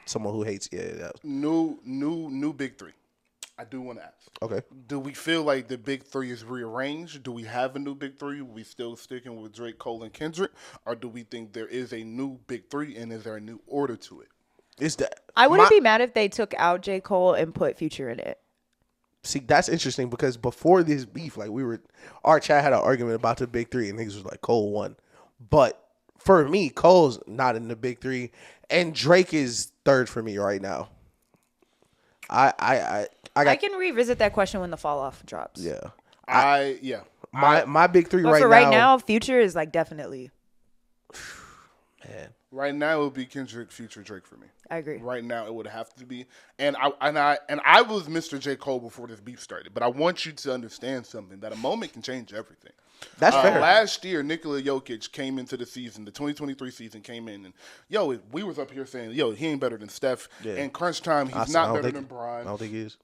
Someone who hates New big three. I do want to ask. Okay. Do we feel like the big three is rearranged? Do we have a new big three? Are we still sticking with Drake, Cole, and Kendrick? Or do we think there is a new big three and is there a new order to it? Is that I wouldn't be mad if they took out J. Cole and put Future in it. See, that's interesting because before this beef, like our chat had an argument about the big three and niggas was like Cole won. But for me, Cole's not in the big three and Drake is third for me right now. I can revisit that question when the fall off drops. Yeah. My big three but right now. for right now, Future is like definitely. Man. Right now it would be Kendrick, Future, Drake for me. I agree. Right now it would have to be. And I was Mr. J. Cole before this beef started, but I want you to understand something, that a moment can change everything. That's fair. Last year, Nikola Jokic came into the season, the 2023 season came in, and we was up here saying, he ain't better than Steph. Yeah. In crunch time, he's not better than Bron. I don't think he is.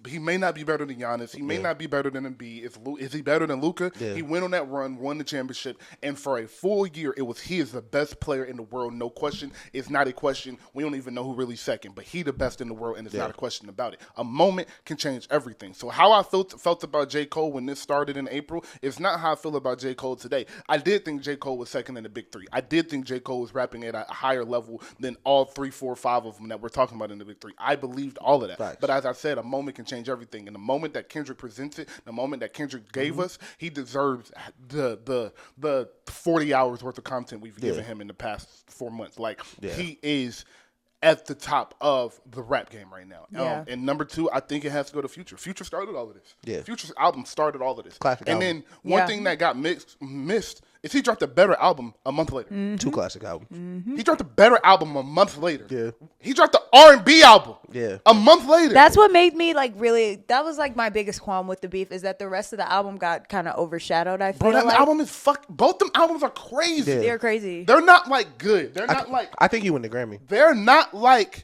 He may not be better than Giannis. He may not be better than Embiid. Is he better than Luka? Yeah. He went on that run, won the championship, and for a full year, he is the best player in the world, no question. It's not a question. We don't even know who really second, but he the best in the world, and it's not a question about it. A moment can change everything. So how I felt about J. Cole when this started in April is not how I feel about J. Cole today. I did think J. Cole was second in the big three. I did think J. Cole was rapping at a higher level than all 3, 4, 5 of them that we're talking about in the big three. I believed all of that. Facts. But as I said, a moment can change everything. And the moment that Kendrick presented, the moment that Kendrick gave us, he deserves the 40 hours worth of content we've given him in the past 4 months. Like, he is at the top of the rap game right now. Yeah. And number 2, I think it has to go to Future. Future started all of this. Yeah. Future's album started all of this. Classic and album. then one thing that got missed is he dropped a better album a month later. Mm-hmm. 2 classic albums. He dropped a better album a month later. Yeah. He dropped the R&B album. Yeah. A month later. That's what made me that was like my biggest qualm with the beef, is that the rest of the album got kind of overshadowed. I feel Bro, that like album is both them albums are crazy. Yeah. they're crazy. They're not like good. They're not like I think he won the Grammy. they're not like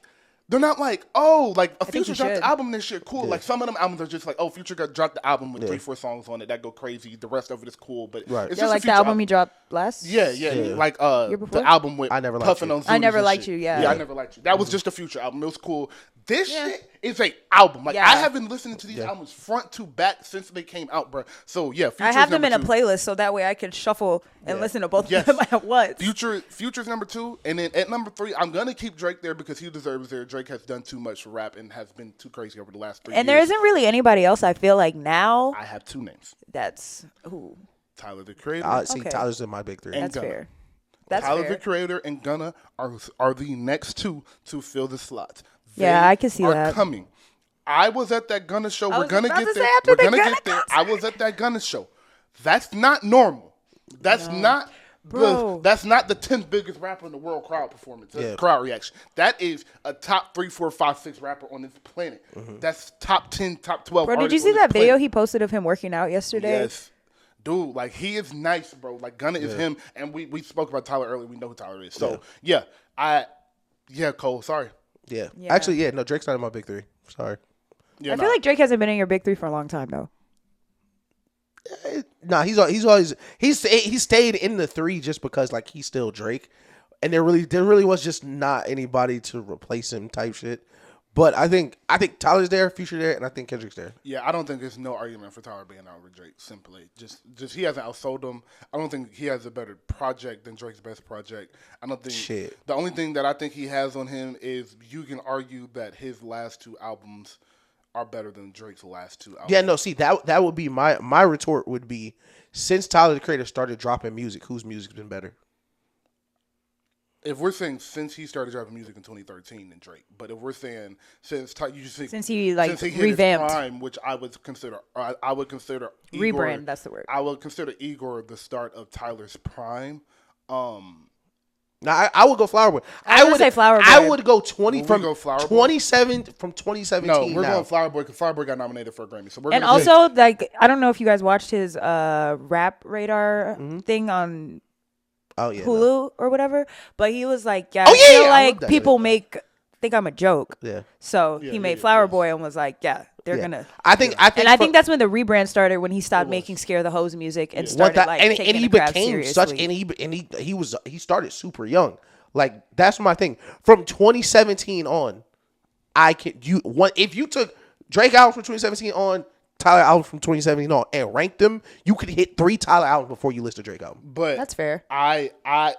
a think Future he dropped should. the album this year, cool. Yeah. Like some of them albums are just like, Future dropped the album with 3, 4 songs on it that go crazy. The rest of it is cool, but Right. it's Yeah, just like a the Future album he dropped last. Yeah. Like Year before? the album with I Never Liked Puffin You. on Zooties I Never and Liked shit. You, yeah. Yeah, I Never Liked You. That was just a Future album. It was cool. This shit is a album. Like, Yeah. I have been listening to these albums front to back since they came out, bro. So yeah, I have them in a number 2. playlist so that way I can shuffle and listen to both of them at once. Future's number 2, and then at number 3, I'm gonna keep Drake there because he deserves there. Drake has done too much for rap and has been too crazy over the last 3 years. And there isn't really anybody else I feel like now I have 2 names: that's who. Tyler the Creator. Okay. Tyler's in my big three. And That's Gunna. fair. That's Tyler fair. the Creator and Gunna are the next 2 to fill the slots. Yeah, I can see are that. coming. I was at that Gunna show. I We're was gonna about get to there. say after We're the gonna Gunna get there. I concert. was at that Gunna show. That's not normal. That's not Bro. that's not the 10th biggest rapper in the world crowd performance. That's crowd reaction. That is a top 3, 4, 5, 6 rapper on this planet. That's top 10, top 12. Bro, did you artists see on this that video planet. he posted of him working out yesterday? Yes. Dude, like, he is nice, bro. Like, Gunna is him, and we spoke about Tyler earlier. We know who Tyler is. So, Cole, sorry. Yeah. Yeah. Actually, no, Drake's not in my big three. Sorry. Yeah, I feel like Drake hasn't been in your big three for a long time though. Nah, he's always he stayed in the 3 just because like he's still Drake, and there really was just not anybody to replace him type shit. But I think Tyler's there, Future there, and I think Kendrick's there. Yeah, I don't think there's no argument for Tyler being out with Drake. Simply, just he hasn't outsold him. I don't think he has a better project than Drake's best project. I don't think. Shit. The only thing that I think he has on him is you can argue that his last 2 albums are better than Drake's last 2 albums. Yeah, no, see that would be my retort would be, since Tyler the Creator started dropping music, whose music's been better? If we're saying since he started dropping music in 2013, then Drake. But if we're saying since Since he since he hit revamped. his prime, which I would consider Igor, Rebrand, that's the word. I would consider Igor the start of Tyler's prime. Now I would go Flower Boy. I would say Flower Boy. I would go 20 Would we from go Flower Boy? 2017. No, we're now. going Flower Boy because Flower Boy got nominated for a Grammy. So we're And gonna say- also, like, I don't know if you guys watched his rap radar thing on Oh yeah, Hulu no. or whatever, but he was like, Oh, I yeah, feel I love like that people shit. think I'm a joke. Yeah. So he made Flower Boy and was like, yeah, they're gonna. I think And I think that's when the rebrand started, when he stopped making Scare the Hose music and started like taking and he the craft became seriously. such and he started super young. Like that's my thing. From 2017 on, if you took Drake albums from 2017 on, Tyler albums from 2017 on, and ranked them, you could hit 3 Tyler albums before you list a Drake album. But that's fair. I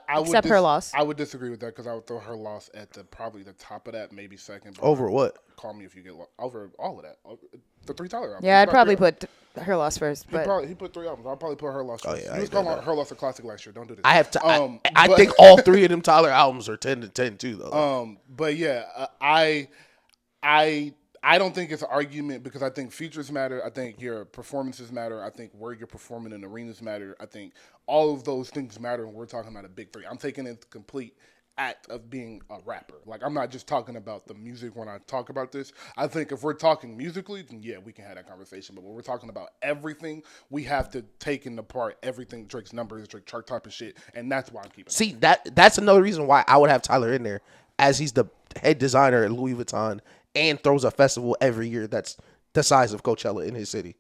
Except Her Loss. I would disagree with that because I would throw Her Loss at probably the top of that, maybe second. Over what? Call Me If You Get Lost. Over all of that. The 3 Tyler albums. Yeah, I'd probably put Her Loss first. But he put 3 albums. I'll probably put Her Loss first. yeah, He was calling Her Loss a classic last year. Don't do this. I have to. I think all 3 of them Tyler albums are 10 to 10 too, though. But yeah, I don't think it's an argument because I think features matter. I think your performances matter. I think where you're performing in arenas matter. I think all of those things matter when we're talking about a big 3. I'm taking it the complete act of being a rapper. Like, I'm not just talking about the music when I talk about this. I think if we're talking musically, then yeah, we can have that conversation. But when we're talking about everything, we have to take into part everything, Drake's numbers, Drake chart type of shit, and that's why I'm keeping See, that's another reason why I would have Tyler in there, as he's the head designer at Louis Vuitton and throws a festival every year that's the size of Coachella in his city.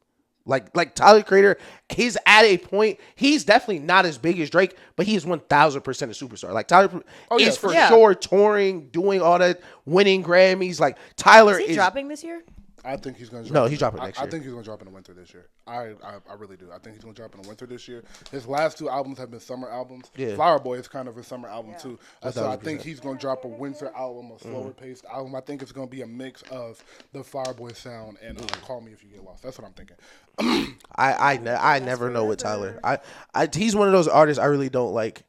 Like Tyler Creator, he's at a point, he's definitely not as big as Drake, but he's 1,000% a superstar. Like Tyler is for sure touring, doing all that, winning Grammys. Like Tyler is he dropping this year? I think he's going to drop. No, he's dropping next year. I think he's going to drop in the winter this year. I really do. I think he's going to drop in the winter this year. His last 2 albums have been summer albums. Yeah. Flower Boy is kind of a summer album too. So I think he's going to drop a winter album, a slower paced album. I think it's going to be a mix of the Flower Boy sound and Call Me If You Get Lost. That's what I'm thinking. I never know with Tyler. He's one of those artists I really don't like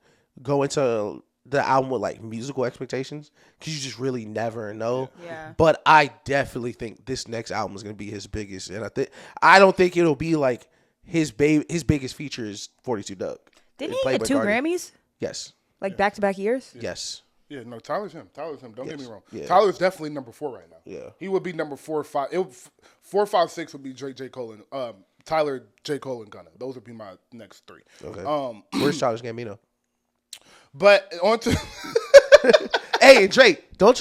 go into the album with like musical expectations because you just really never know. Yeah. But I definitely think this next album is gonna be his biggest, and I don't think it'll be like his biggest feature is 42 Doug. Didn't he get 2 Grammys? Yes. Like back-to-back years? Yes. Yeah, no, Tyler's him. Don't get me wrong. Yeah. Tyler's definitely number 4 right now. Yeah. He would be number 4 or 5. 4, 5, 6 would be Drake, J. Cole, and Tyler, J. Cole, and Gunna. Those would be my next 3. Okay. Where's Childish Gambino? But on to hey, Drake, don't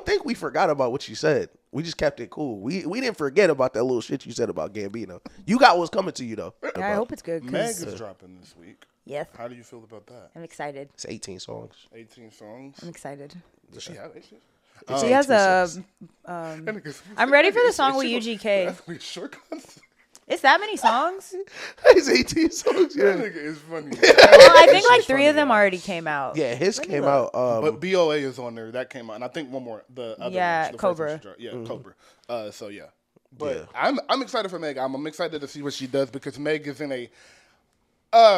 think we forgot about what you said. We just kept it cool. We didn't forget about that little shit you said about Gambino. You got what's coming to you though. Yeah, I hope it's good. Meg is dropping this week. Yes. How do you feel about that? I'm excited. It's 18 songs. 18 songs. I'm excited. Does she have 18? She has a. I'm ready for the song with UGK. It's that many songs? It's 18 songs. Yeah, that nigga is funny. Well, I think like 3 of them already came out. Yeah, his came out. But BOA is on there. That came out, and I think one more. The other Cobra. Cobra. So yeah. But yeah. I'm excited for Meg. I'm excited to see what she does because Meg is in a.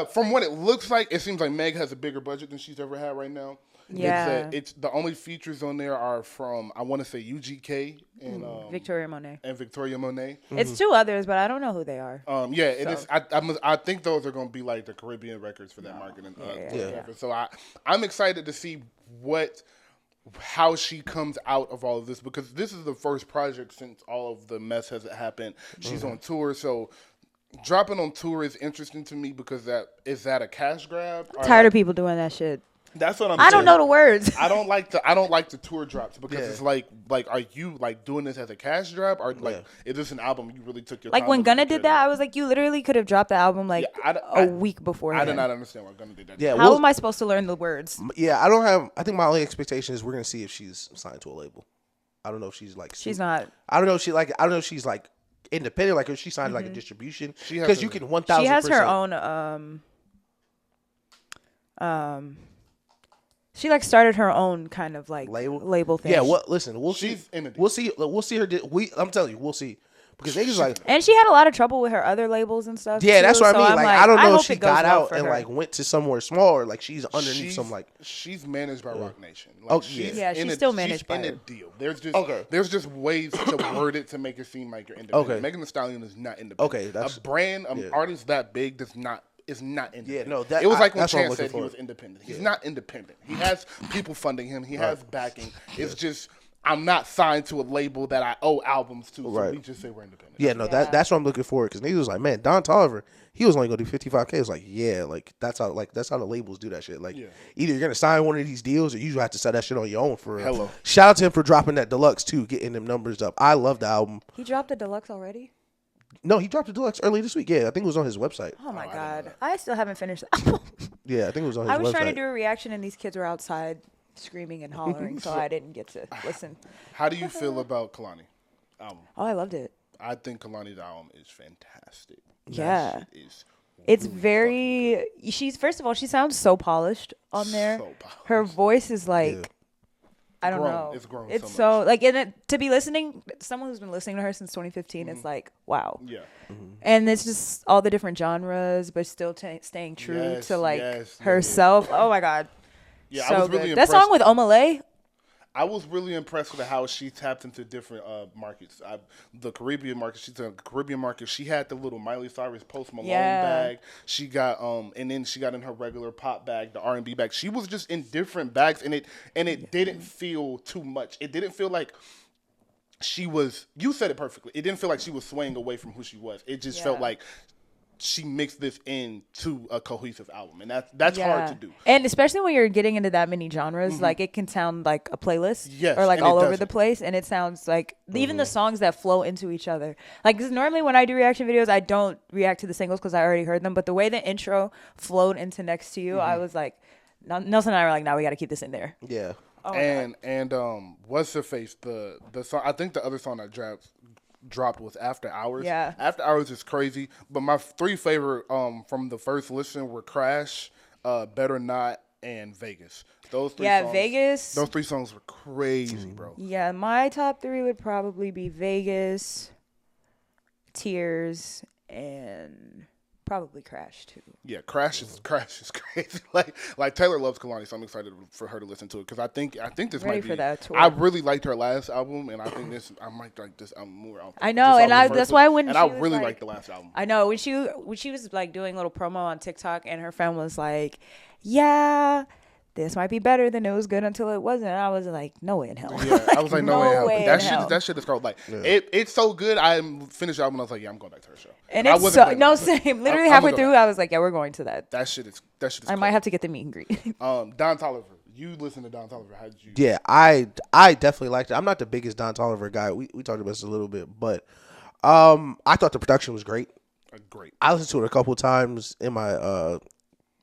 From what it looks like, it seems like Meg has a bigger budget than she's ever had right now. Yeah. It's the only features on there are from I want to say UGK and Victoria Monet. It's 2 others, but I don't know who they are. It is. I think those are going to be like the Caribbean records for that market. And, So I'm excited to see how she comes out of all of this because this is the first project since all of the mess has happened. She's on tour, so. Dropping on tour is interesting to me because is that a cash grab? Tired of people doing that shit. That's what I'm saying. I don't know the words. I don't like the tour drops because it's like are you like doing this as a cash drop or like is this an album you really took your time? Like when Gunna did that, I was like, you literally could have dropped the album like a week before. I did not understand why Gunna did that. Yeah, how am I supposed to learn the words? Yeah, I think my only expectation is we're gonna see if she's signed to a label. I don't know if she's like she's not. I don't know if she's like independent, like if she signed like a distribution because you can 1,000%. She has her own she like started her own kind of like label thing. Yeah, listen, we'll see. We'll see her. I'm telling you, we'll see. Because niggas like, and she had a lot of trouble with her other labels and stuff. Yeah, too, that's what I mean. So like, I don't know if she got out and like went to somewhere smaller. Like she's underneath some like. She's managed by Rock Nation. Like, she's still managed by in a deal. There's just ways to word it to make it seem like you're independent. Okay. Megan Thee Stallion is not independent. Okay, that's a brand, artist that big is not independent. Yeah, no, it was like when Chance said he was independent. He's not independent. He has people funding him. He has backing. It's just. I'm not signed to a label that I owe albums to, so we just say we're independent. Yeah, no, that's what I'm looking for. Because niggas was like, man, Don Toliver, he was only gonna do 55K. It's like, yeah, like that's how the labels do that shit. Like, either you're gonna sign one of these deals, or you have to sell that shit on your own. For real. Hello. Shout out to him for dropping that deluxe too, getting them numbers up. I love the album. He dropped the deluxe already. No, he dropped the deluxe early this week. Yeah, I think it was on his website. Oh my god, I still haven't finished the album. Yeah, I think it was on his website. I was trying to do a reaction, and these kids were outside. screaming and hollering, so I didn't get to listen. How do you feel about Kalani album? Oh, I loved it. I think Kalani's album is fantastic. Yeah. That shit is It's really very. She's first of all, she sounds so polished on there. So polished. Her voice is like. Yeah. I don't grown. know. It's grown It's so much. like, and to be listening, someone who's been listening to her since 2015, it's like, wow. Yeah. And it's just all the different genres, but still staying true Yes, to like yes, herself. Oh my god. Yeah, So I was really good. That impressed. song with Omale. I was really impressed with how she tapped into different markets. The Caribbean market, she's in the Caribbean market. She had the little Miley Cyrus Post Malone bag. She got and then she got in her regular pop bag, the R&B bag. She was just in different bags, and it didn't feel too much. It didn't feel like she was. You said it perfectly. It didn't feel like she was swaying away from who she was. It just felt like she mixed this into a cohesive album, and that's hard to do. And especially when you're getting into that many genres, like it can sound like a playlist, or like and all it over does the it. place, and it sounds like even the songs that flow into each other. Like 'cause normally when I do reaction videos, I don't react to the singles because I already heard them, but the way the intro flowed into Next to You, I was like, Nelson and I were like, "No, we got to keep this in there." Yeah. Oh, and what's her face? The song, I think the other song that dropped was After Hours. Yeah. After Hours is crazy. But my three favorite from the first listen were Crash, Better Not, and Vegas. Those three songs, Vegas. Those three songs were crazy, bro. Yeah, my top 3 would probably be Vegas, Tears, and probably Crash too. Yeah, Crash is crazy. Like Taylor loves Kalani, so I'm excited for her to listen to it because I think this Ready might be. for that tour. I really liked her last album, and I think I might like this album more. I know, and that's why when and she I was really like, liked the last album. I know when she was like doing a little promo on TikTok, and her friend was like, "Yeah, this might be better than it was good until it wasn't." And I was like, "No way in hell." Yeah, I was like, no, way in hell. That shit is called like it's so good. I finished the album, and I was like, yeah, I'm going back to her show. And I it's wasn't so planning same. Literally I'm halfway gonna go through, I was like, "Yeah, we're going to that." That shit is. I might have to get the meet and greet. Don Toliver. You listen to Don Toliver. How did you? Yeah, I definitely liked it. I'm not the biggest Don Toliver guy. We talked about this a little bit, but I thought the production was great. Great. I listened to it a couple times in my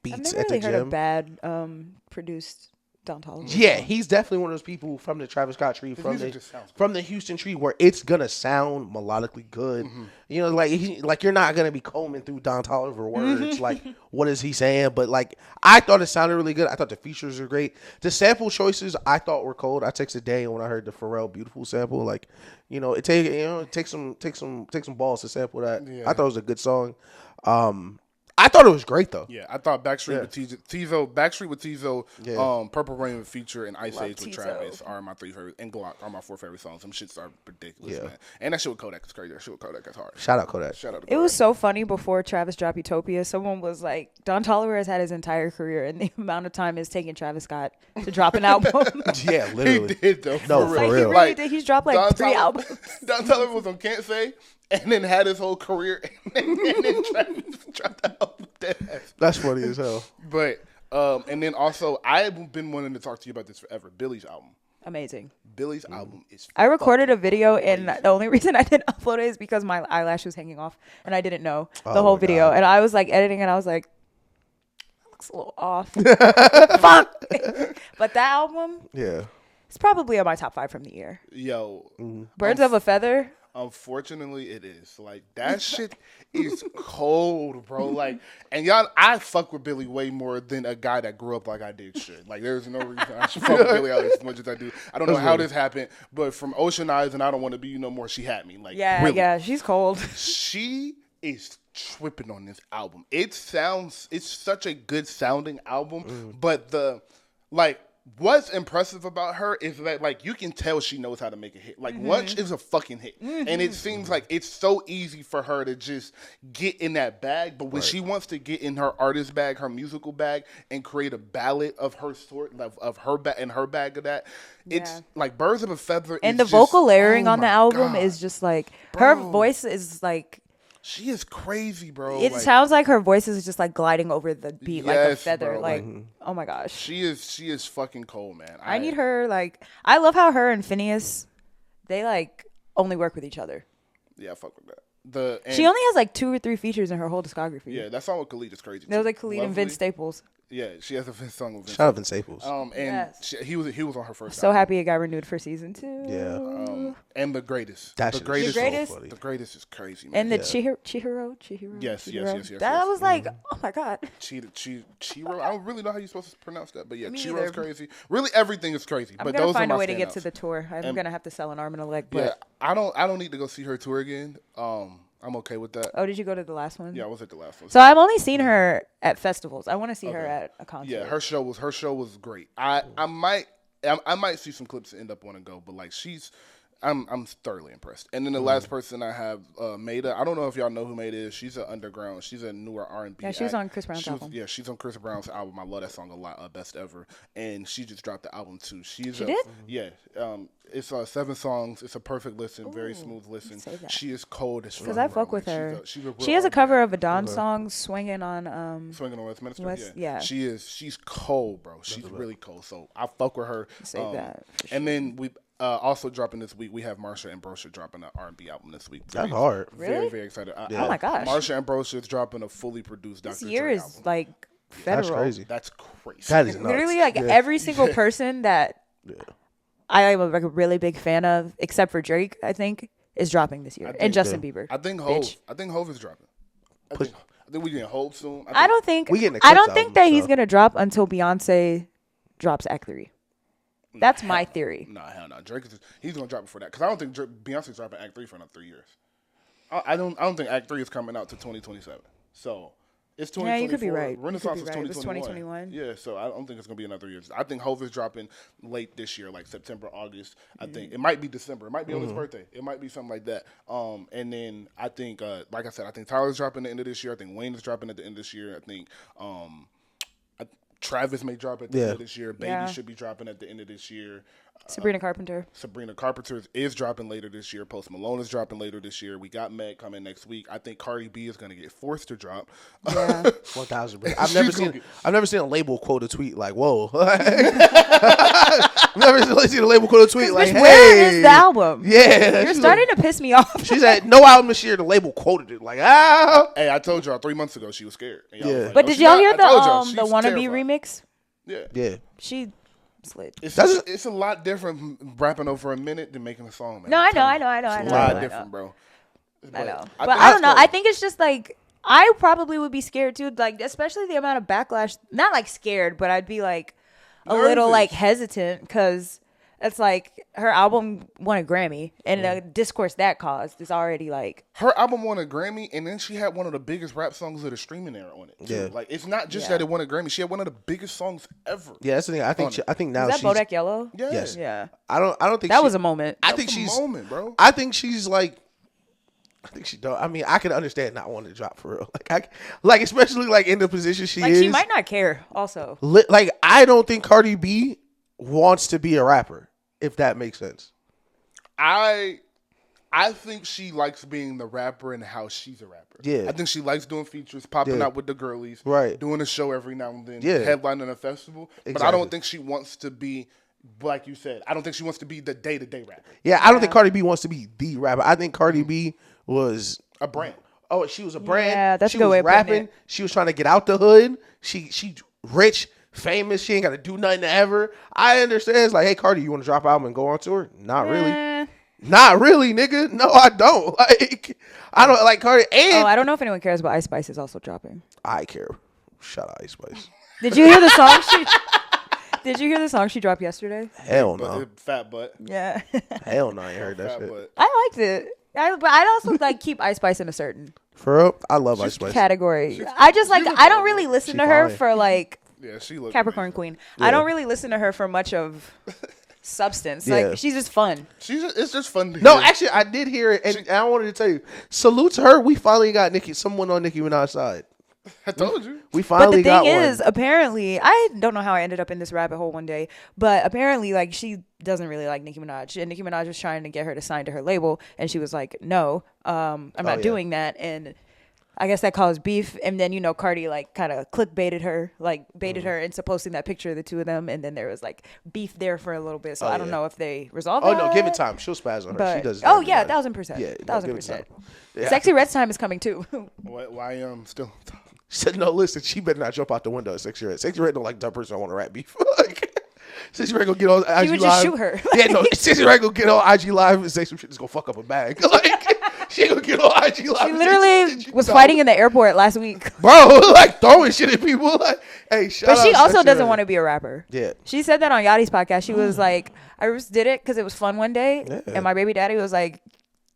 beats I've never at the really gym. heard a bad produced Don Toliver. Yeah, he's definitely one of those people from the Travis Scott tree, from the Houston tree, where it's gonna sound melodically good. You know, like you're not gonna be combing through Don Toliver words. Like, what is he saying? But like, I thought it sounded really good. I thought the features were great. The sample choices I thought were cold. I texted Dane when I heard the Pharrell "Beautiful" sample. Like, it takes some balls to sample that. Yeah. I thought it was a good song. I thought it was great though. Yeah, I thought Backstreet with Tizo, Purple Rain feature, and Ice Age with Tizo. Travis are my 3 favorite, and Glock are my 4 favorite songs. Some shits are ridiculous, man. And that shit with Kodak is crazy. That shit with Kodak is hard. Shout out Kodak. Shout out to It Kodak. was so funny before Travis dropped Utopia. Someone was like, Don Toliver has had his entire career, and the amount of time it's taken Travis Scott to drop an album. Yeah, literally. He did though. No, for for real. He real. really did. He's dropped like Don 3 albums. Don Toliver was on Can't Say, and then had his whole career, and then Travis dropped the album. That's funny as hell. But and then also, I've been wanting to talk to you about this forever. Billy's album. Amazing. Billy's album is. I recorded a video, and the only reason I didn't upload it is because my eyelash was hanging off, and I didn't know the whole my video. God. And I was like editing, and I was like, that looks a little off. Fuck. But that album, Yeah. it's probably on my top 5 from the year. Yo, Birds of a Feather. unfortunately, it is. Like, that shit is cold, bro. Like, and y'all, I fuck with Billy way more than a guy that grew up like I did should. Like, there's no reason I should fuck with Billy out as much as I do. I don't know how this happened, but from Ocean Eyes and I Don't Want to Be You No More, she had me. Like, really. Yeah, she's cold. She is tripping on this album. It's such a good sounding album, but what's impressive about her is that, like, you can tell she knows how to make a hit. Like, Lunch is a fucking hit. And it seems like it's so easy for her to just get in that bag. But when she wants to get in her artist bag, her musical bag, and create a ballad of her sort, of her bag and her bag of that, it's like Birds of a Feather. And the is vocal just, layering oh on the my album God. is just like, her voice is like, She is crazy, bro. it Like, sounds like her voice is just like gliding over the beat like a Yes, feather. bro, Like, oh my gosh. She is fucking cold, man. I need her, like, I love how her and Phineas, they like only work with each other. Yeah, I fuck with that. She only has like 2 or 3 features in her whole discography. Yeah, that song with Khalid is crazy. There was too. like Khalid and Lovely. Vince Staples. Yeah, she has a song with Vince. Shout out Vince Staples. And Yes. he was on her first. So album. happy it got renewed for season 2. Yeah. And the greatest. That the shit is greatest. so greatest? funny. The greatest is crazy, man. And the Yeah. Chihiro. Yes. That was like, oh my god. Chiro. I don't really know how you're supposed to pronounce that, but yeah, Me Chiro's either. crazy. Really, everything is crazy. I'm But gonna those find are a my way to get standouts. to the tour. I'm And- gonna have to sell an arm and a leg. Yeah, But I don't need to go see her tour again. I'm okay with that. oh, did you go to the last one? Yeah, I was at the last one. So I've only seen her at festivals. I want to see her at a concert. Yeah, her show was great. I might see some clips and end up want to go, but like I'm thoroughly impressed. And then the last person I have, Maida. I don't know if y'all know who Maida is. She's an underground. She's a newer R&B. Yeah, she was on Chris Brown's album. Yeah, she's on Chris Brown's album. I love that song a lot. Best ever. And she just dropped the album too. She did? Yeah. It's 7 songs. It's a perfect listen. Very smooth listen. say that. She is cold as fuck. Because I fuck bro. with Like, her. she's a real She has a R&B. cover of a Dawn song, swinging on. Swinging on Westminster. Yeah. She's cold, bro. She's really cold. So I fuck with her. Save that, for And then we also dropping this week. We have Marsha and Brosia dropping an R&B album this week. That's hard. Very, Really? very excited. Oh my gosh. Marsha and Brosia is dropping a fully produced Dr. This year Dre is album. like federal. That's crazy. That's crazy. That is nuts. Literally, like every single person that I am like a really big fan of, except for Drake, I think, is dropping this year, and Justin Bieber. I think Bitch. Hov is dropping. I think we getting Hov soon. I don't think. We getting a I Clips don't think album, that he's so. gonna drop until Beyonce drops Act 3. That's my theory. Nah, hell no. Drake he's gonna drop before that because I don't think Beyonce's dropping Act 3 for another 3 years. I don't think Act 3 is coming out to 2027. So it's 2024. Yeah, you could be right. Renaissance You could is be right. It was 2021. 2021. Yeah, so I don't think it's gonna be another year. I think Hov is dropping late this year, like September, August. I think it might be December. It might be on his birthday. It might be something like that. And then I think, like I said, I think Tyler's dropping at the end of this year. I think Wayne is dropping at the end of this year. I think Travis may drop at the end of this year. Baby should be dropping at the end of this year. Sabrina Carpenter. Sabrina Carpenter is dropping later this year. Post Malone is dropping later this year. We got Meg coming next week. I think Cardi B is going to get forced to drop. Yeah. 1,000%. I've She's never seen a label quote a tweet like, "Whoa." I've never seen a label quote a tweet like, Bitch, "Hey, where is the album? Yeah, You're starting to piss me off. She said no album this year. The label quoted it like, "Ah." Hey, I told y'all 3 months ago she was scared. And y'all was like, But "No, did she's y'all not." hear I told y'all, the she's Wannabe terrified. remix? Yeah. Yeah. She slid. It's a lot different rapping over a minute than making a song, man. No, I'm telling you. I know. It's a lot different, bro. I know. I But think I don't know. that's I think it's just like I probably would be scared too, like especially the amount of backlash. Not like scared, but I'd be like a little Nervous. like hesitant because it's like her album won a Grammy, and the discourse that caused is already like Her album won a Grammy, and then she had one of the biggest rap songs of the streaming era on it. Too. Yeah. Like it's not just that it won a Grammy; she had one of the biggest songs ever. Yeah, that's the thing. I think now is that she's. Bodak Yellow? Yeah. Yes. Yeah, I don't think that was a moment. I think That's a she's. moment, bro. I think she's like. I think she don't. I mean, I can understand not wanting to drop for real. Like especially like in the position she Like is. she might not care. Also, Like I don't think Cardi B wants to be a rapper. If that makes sense. I think she likes being the rapper and how she's a rapper. Yeah. I think she likes doing features, popping out with the girlies, Right. doing a show every now and then, Yeah. headlining a festival. But I Exactly. don't think she wants to be, like you said, I don't think she wants to be the day-to-day rapper. Yeah, I don't think Cardi B wants to be the rapper. I think Cardi B was A brand. Oh, she was a brand. Yeah, that's she a good was way of putting rapping. it. She was trying to get out the hood. She rich, famous. She ain't got to do nothing ever. I understand. It's like, hey, Cardi, you want to drop an album and go on tour? Not really. Not really, nigga. No, I don't. Like, I don't like Cardi. And I don't know if anyone cares, but Ice Spice is also dropping. I care. Shout out Ice Spice. Did you hear the song she? Did you hear the song she dropped yesterday? Hell no. Fat butt. Yeah, Hell no. I ain't heard that Fat shit. butt. I liked it. But I'd also like keep Ice Spice in a certain For real, I love Ice Spice. category. I just like I don't really listen She to her fine. for like Yeah, she looks Capricorn Queen. I don't really listen to her for much of substance. Yeah. Like she's just fun. It's just fun to No, hear. actually, I did hear it, and I wanted to tell you, salute to her. We finally got someone on Nicki Minaj's side. I told you. We But finally the got thing one. is, apparently, I don't know how I ended up in this rabbit hole one day, but apparently, like, she doesn't really like Nicki Minaj. And Nicki Minaj was trying to get her to sign to her label, and she was like, no, I'm not doing that. And I guess that caused beef. And then, Cardi, like, kind of clickbaited her, like, baited her into posting that picture of the two of them. And then there was, like, beef there for a little bit. So I don't know if they resolved Oh that. no, give it time. She'll spaz on her. But, She does. oh, yeah, everybody. 1,000%. Yeah, no, give it 1,000%. time. Yeah. Sexy Red's time is coming, too. Why still She said, no, listen, she better not jump out the window at 6 year old. 6 year old don't like that person I want to rap beef. Like, 6 year old gonna get on IG Live. She would just shoot her. Yeah, no, 6 year old gonna get on IG Live and say some shit that's gonna fuck up a bag. Like, she ain't gonna get on IG Live. She literally was fighting in the airport last week. Bro, like throwing shit at people. Like, hey, shout out. But she also doesn't want to be a rapper. Yeah. She said that on Yachty's podcast. She was like, I just did it because it was fun one day. Yeah. And my baby daddy was like,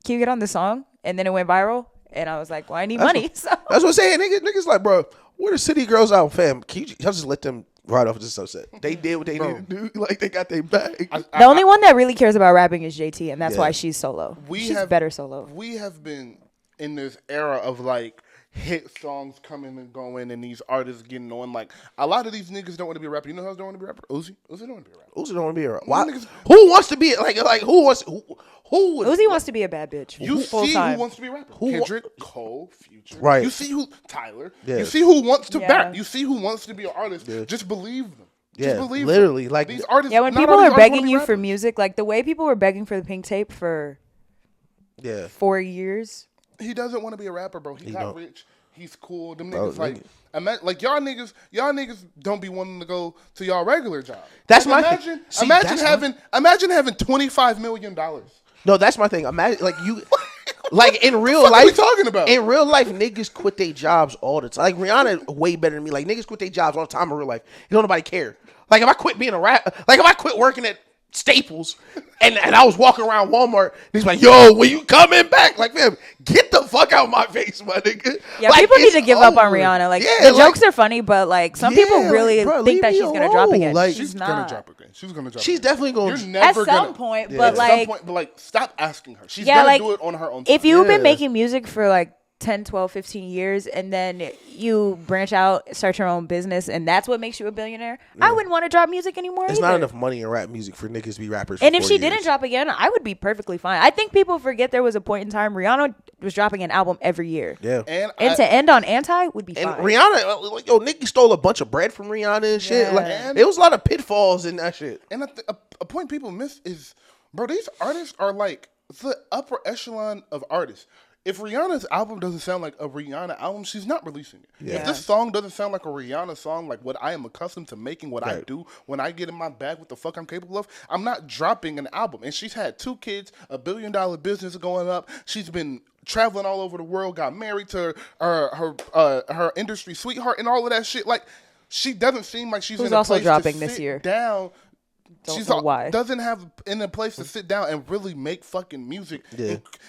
can you get on this song? And then it went viral. And I was like, well, I need money. That's what I'm saying. Niggas like, bro, where the city girls out, fam? Can y'all just let them ride off this sunset? They did what they needed to do. Like, they got their bag. The only one that really cares about rapping is JT, and that's why she's solo. She's better solo. We have been in this era of, like, hit songs coming and going and these artists getting on. Like, a lot of these niggas don't want to be a rapper. You know who else don't want to be a rapper? Uzi. Uzi don't want to be a rapper. Uzi don't want to be a rapper. Why? Who wants to be, like who wants, who Uzi wants to be a bad bitch. You see who wants to be a rapper. Kendrick, Cole, Future. Right. You see who, Tyler. Yeah. You see who wants to rap. You see who wants to be an artist. Yeah. Just believe them. Just believe literally. Them. Like, these artists. Yeah, when people are begging you for music, like the way people were begging for the pink tape for 4 years. He doesn't want to be a rapper, bro. He got rich. He's cool. Them niggas like y'all niggas don't be wanting to go to y'all regular job. That's like, my thing. Imagine having $25 million. No, that's my thing. Imagine like you, like in real life. What are we talking about? In real life, niggas quit their jobs all the time. Like Rihanna, way better than me. Like niggas quit their jobs all the time in real life. You don't nobody care. Like if I quit being a rap, like if I quit working at Staples and I was walking around Walmart, he's like, yo, when you coming back? Like, man, get the fuck out of my face, my nigga. Yeah, like, people need to give up on Rihanna. Like, the jokes are funny, but like some people really think that she's gonna drop again. Like, she's gonna drop again. She's definitely gonna. You're never at some point, yeah. but like, stop asking her. She's gonna do it on her own time. If you've been making music for like 10, 12, 15 years and then you branch out, start your own business, and that's what makes you a billionaire, I wouldn't want to drop music anymore. There's not enough money in rap music for niggas to be rappers. And if she didn't drop again, I would be perfectly fine. I think people forget there was a point in time Rihanna was dropping an album every year. Yeah. And to end on Anti would be fine. And Rihanna, like, yo, Nicki stole a bunch of bread from Rihanna and shit. Yeah. Like, there was a lot of pitfalls in that shit. And a point people miss is, bro, these artists are like the upper echelon of artists. If Rihanna's album doesn't sound like a Rihanna album, she's not releasing it. Yeah. If this song doesn't sound like a Rihanna song, like what I am accustomed to making, what I do when I get in my bag, what the fuck I'm capable of, I'm not dropping an album. And she's had 2 kids, $1 billion business going up. She's been traveling all over the world, got married to her industry sweetheart and all of that shit. Like, she doesn't seem like she's in a also place dropping to this sit year. down. Don't know why. Doesn't have in a place to sit down and really make fucking music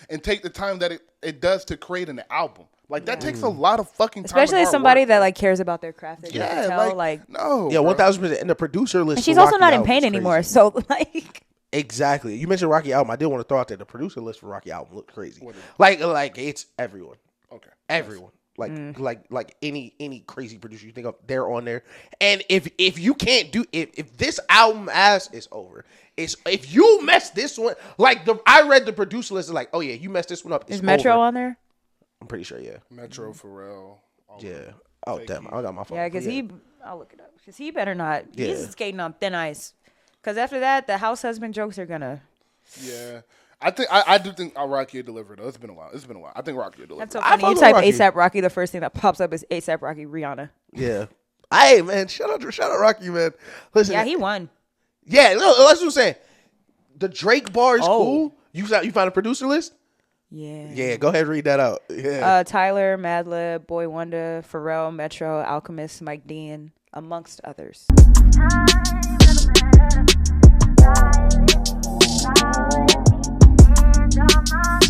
and take the time that it does to create an album. Like that takes a lot of fucking time. Especially as somebody that like cares about their craft. Like no. Yeah, 1000%. And the producer list. And she's also not in pain anymore. So like exactly. You mentioned Rocky album. I did want to throw out there the producer list for Rocky album looked crazy. Like it's everyone. Okay. Everyone. Like any crazy producer you think of, they're on there. And if you can't do if this album ass is over, it's if you mess this one I read the producer list like, oh yeah, you messed this one up. Is Metro on there? I'm pretty sure, yeah. Metro, Pharrell. Yeah. Oh damn, I got my phone. Yeah, because I'll look it up. Because he better not. Yeah. He's skating on thin ice. Because after that, the house husband jokes are gonna. Yeah. I do think Rocky delivered though. It's been a while. I think Rocky delivered. That's so funny. You type ASAP Rocky, the first thing that pops up is ASAP Rocky Rihanna. Yeah. Hey man, shout out Rocky, man. Listen. Yeah, he won. Yeah, that's what I'm saying. The Drake bar is cool. You found a producer list? Yeah. Yeah, go ahead and read that out. Yeah. Tyler, Madlib, Boy Wonder, Pharrell, Metro, Alchemist, Mike Dean, amongst others.